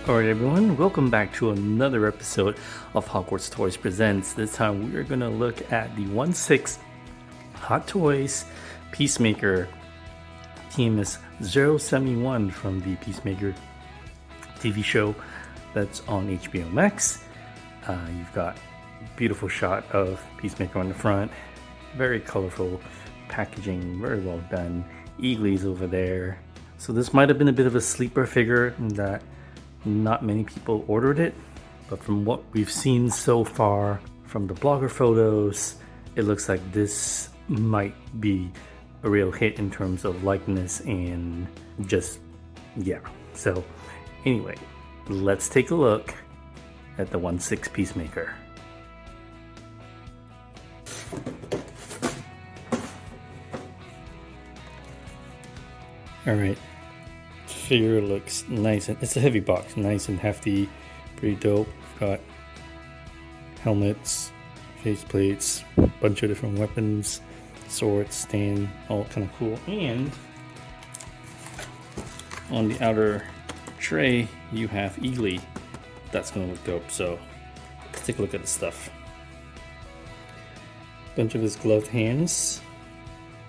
Alright everyone, welcome back to another episode of Hawkwarz Toyz Presents. This time we are going to look at the 1/6 Hot Toys Peacemaker TMS071 from the Peacemaker TV show that's on HBO Max. You've got a beautiful shot of Peacemaker on the front, very colorful packaging, very well done. Eagly's over there. So this might have been a bit of a sleeper figure in that not many people ordered it, but from what we've seen so far from the blogger photos, it looks like this might be a real hit in terms of likeness and just, yeah. So anyway, let's take a look at the 1/6 Peacemaker. Alright, figure looks nice, and it's a heavy box, nice and hefty, pretty dope. Got helmets, face plates, a bunch of different weapons, swords, stand, all kind of cool. And on the outer tray you have Eagly. That's gonna look dope. So let's take a look at the stuff. Bunch of his gloved hands.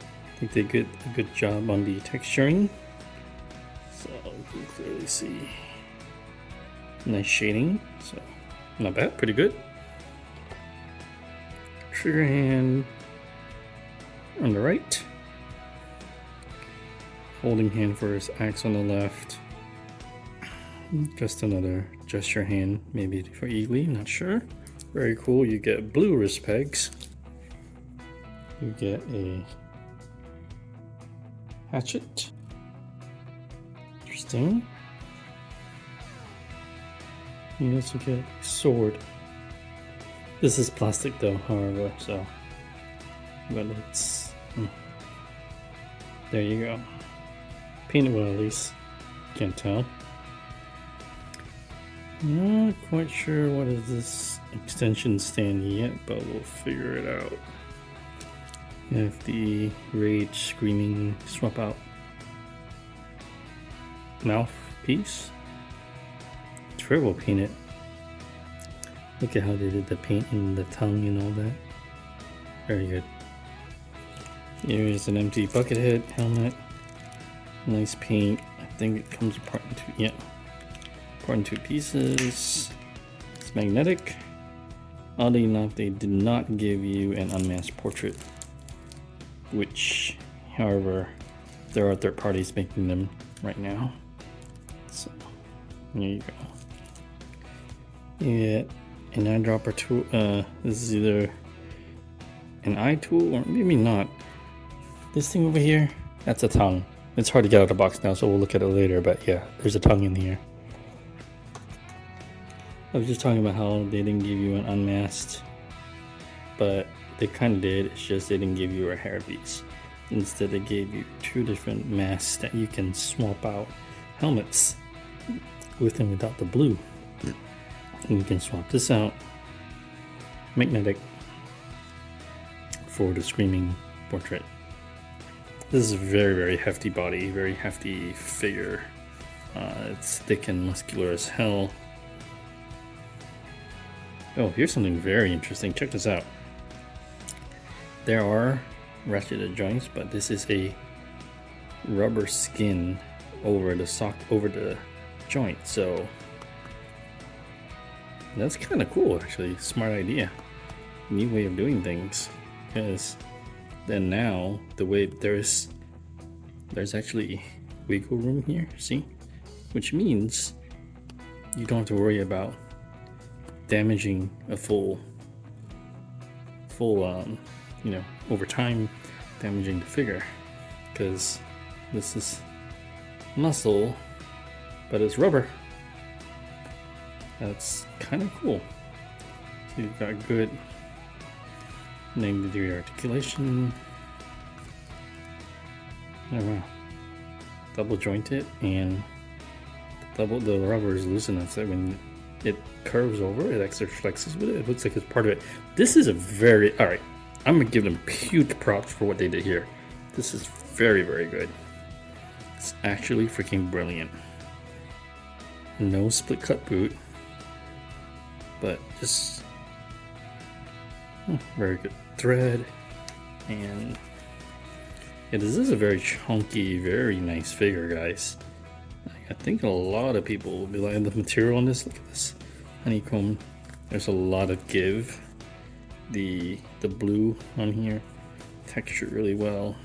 I think they did a good job on the texturing. So you can clearly see nice shading, so not bad, pretty good. Trigger hand on the right, holding hand for his axe on the left, just another gesture hand, maybe for Eagly, not sure. Very cool. You get blue wrist pegs, you get a hatchet. Interesting. You also get a sword. This is plastic though, however, so but it's there you go. Painted well, at least. Can't tell. Not quite sure what is this extension stand yet, but we'll figure it out. You have the rage screaming swap out mouthpiece. It's very well painted. Look at how they did the paint and the tongue and all that. Very good. Here is an empty bucket head helmet. Nice paint. I think it comes apart in two. Yeah, apart in two pieces. It's magnetic. Oddly enough, they did not give you an unmasked portrait, which, however, there are third parties making them right now. So there you go. Yeah, an eyedropper tool. This is either an eye tool or maybe not. This thing over here, that's a tongue. It's hard to get out of the box now, so we'll look at it later. But yeah, there's a tongue in here. I was just talking about how they didn't give you an unmasked, but they kind of did. It's just they didn't give you a hair piece. Instead, they gave you two different masks that you can swap out helmets with and without the blue. And you can swap this out, magnetic, for the screaming portrait. This is a very, very hefty body, very hefty figure. It's thick and muscular as hell. Oh, here's something very interesting. Check this out. There are ratcheted joints, but this is a rubber skin over the joint. So that's kind of cool, actually. Smart idea. New way of doing things. Because then now the way there's actually wiggle room here. See, which means you don't have to worry about damaging a full over time damaging the figure, because this is muscle but it's rubber. That's kind of cool. So you've got good 90-degree articulation. Oh wow, double jointed, and the rubber is loose enough that when it curves over, it actually flexes with it. It looks like it's part of it. This is a very, alright, I'm gonna give them huge props for what they did here. This is very, very good. It's actually freaking brilliant. no split cut boot, but just very good thread. And yeah, this is a very chunky, very nice figure, guys. I think a lot of people will be liking the material on this. Look at this honeycomb. There's a lot of give. The blue on here textured really well.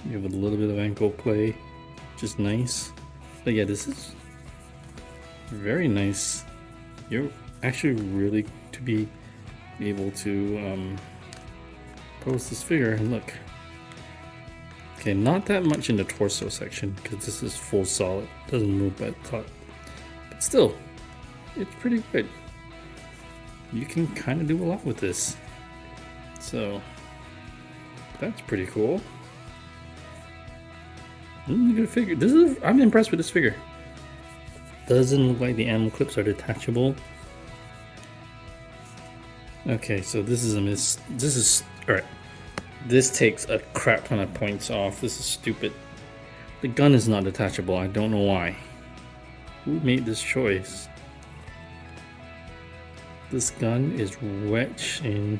You have a little bit of ankle play, which is nice. But yeah, this is very nice. You're actually really to be able to pose this figure. And look, okay, not that much in the torso section because this is full solid, doesn't move by the top, but still, it's pretty good. You can kind of do a lot with this, so that's pretty cool. Good figure. This is, I'm impressed with this figure. Doesn't look like the animal clips are detachable. Okay, so this is a miss. This is all right. This takes a crap ton of points off. This is stupid. The gun is not detachable. I don't know why. Who made this choice? This gun is wedged in.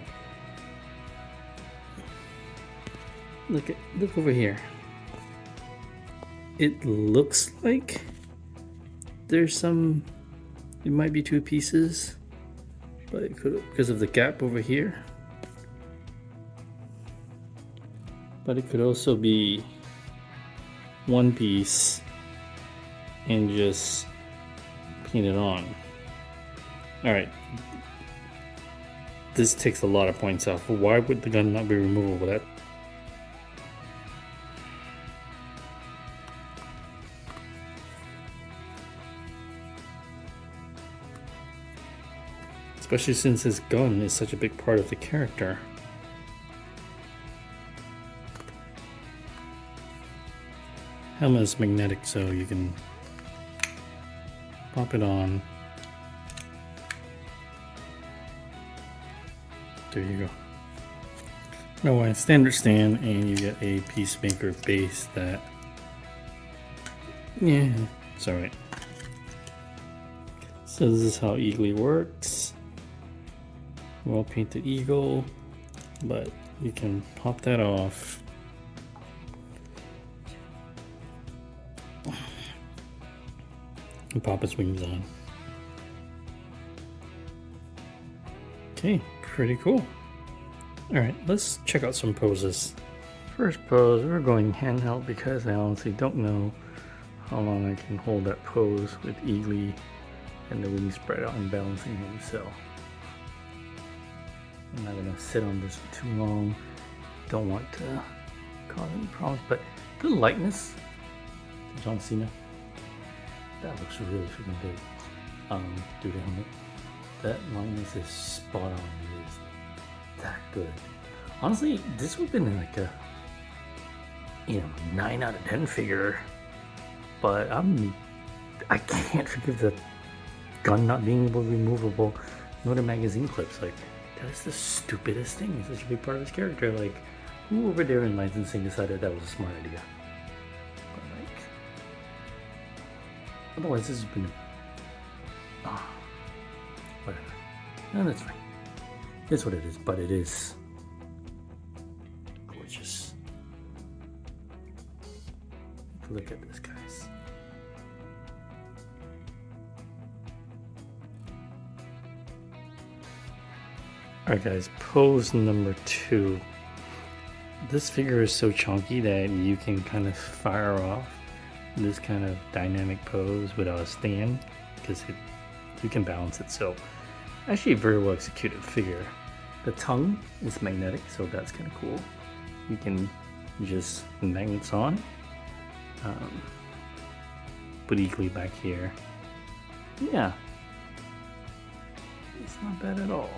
Look over here. It looks like there's some. It might be two pieces, but it could because of the gap over here. But it could also be one piece and just paint it on. All right. This takes a lot of points off. Why would the gun not be removable? That especially since his gun is such a big part of the character. Helmet is magnetic, so you can pop it on. There you go. No, a standard stand, and you get a Peacemaker base that, yeah, it's alright. So this is how Eagle works. Well painted eagle, but you can pop that off. And pop its wings on. Okay, pretty cool. Alright, let's check out some poses. First pose, we're going handheld because I honestly don't know how long I can hold that pose with Eagly and the wings spread out and balancing him, so I'm not gonna sit on this for too long. Don't want to cause any problems, but the likeness to John Cena, that looks really freaking big. Through the helmet. That likeness is spot on. It is that good. Honestly, this would have been like a 9 out of 10 figure, but I can't forgive the gun not being able to be removable. Nor the magazine clips. Like, that is the stupidest thing. It's such a big part of his character. Like, who over there in licensing decided that was a smart idea? But like, otherwise this has been whatever. No, that's fine. It's what it is, but it is gorgeous. Look at this, guys. Alright guys, pose number 2. This figure is so chunky that you can kind of fire off this kind of dynamic pose without a stand because you can balance it. So actually a very well executed figure. The tongue is magnetic, so that's kind of cool. You can just magnets on. Put Eagly back here. Yeah, it's not bad at all.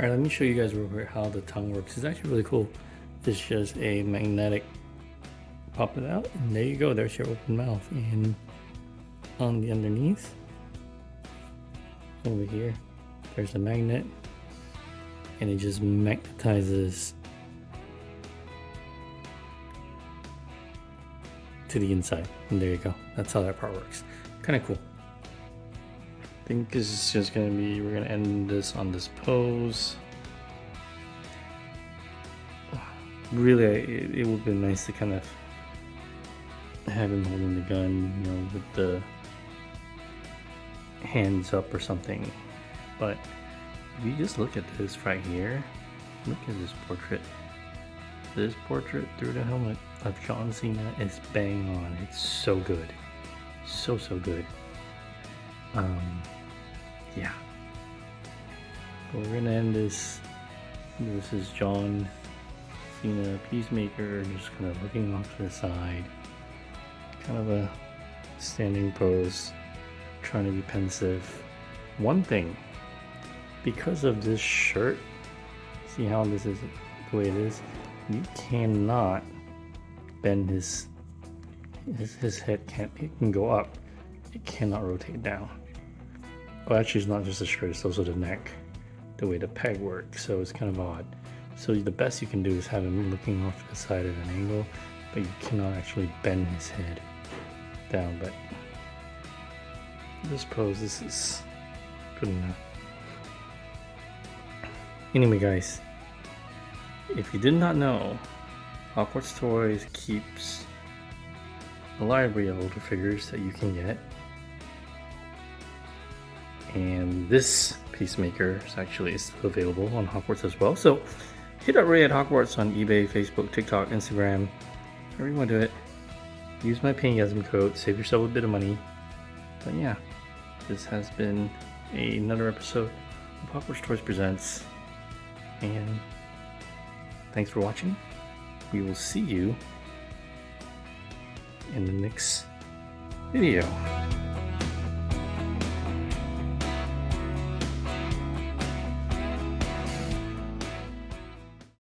Alright, let me show you guys real quick how the tongue works. It's actually really cool. It's just a magnetic, pop it out, and there you go, there's your open mouth. And on the underneath, over here, there's a magnet, and it just magnetizes to the inside. And there you go, that's how that part works. Kind of cool. I think this is just gonna be, we're gonna end this on this pose. Really, it would be nice to kind of have him holding the gun, you know, with the hands up or something. But if you just look at this right here, look at this portrait. This portrait through the helmet of John Cena is bang on. It's so good. So good. Yeah. But we're gonna end this. This is John Cena, Peacemaker, just kind of looking off to the side. Kind of a standing pose, trying to be pensive. One thing, because of this shirt, see how this is the way it is? You cannot bend his head, it can go up. It cannot rotate down. Well, actually, it's not just the shirt, it's also the neck, the way the peg works, so it's kind of odd. So the best you can do is have him looking off to the side at an angle, but you cannot actually bend his head down. But this pose, this is good enough. Anyway, guys, if you did not know, Hawkwarz Toyz keeps a library of older figures that you can get. And this Peacemaker is actually still available on Hawkwarz as well. So hit up Ray at Hawkwarz on eBay, Facebook, TikTok, Instagram, however you want to do it. Use my Paygasm code, save yourself a bit of money. But yeah, this has been another episode of Hawkwarz Toyz Presents. And thanks for watching. We will see you in the next video.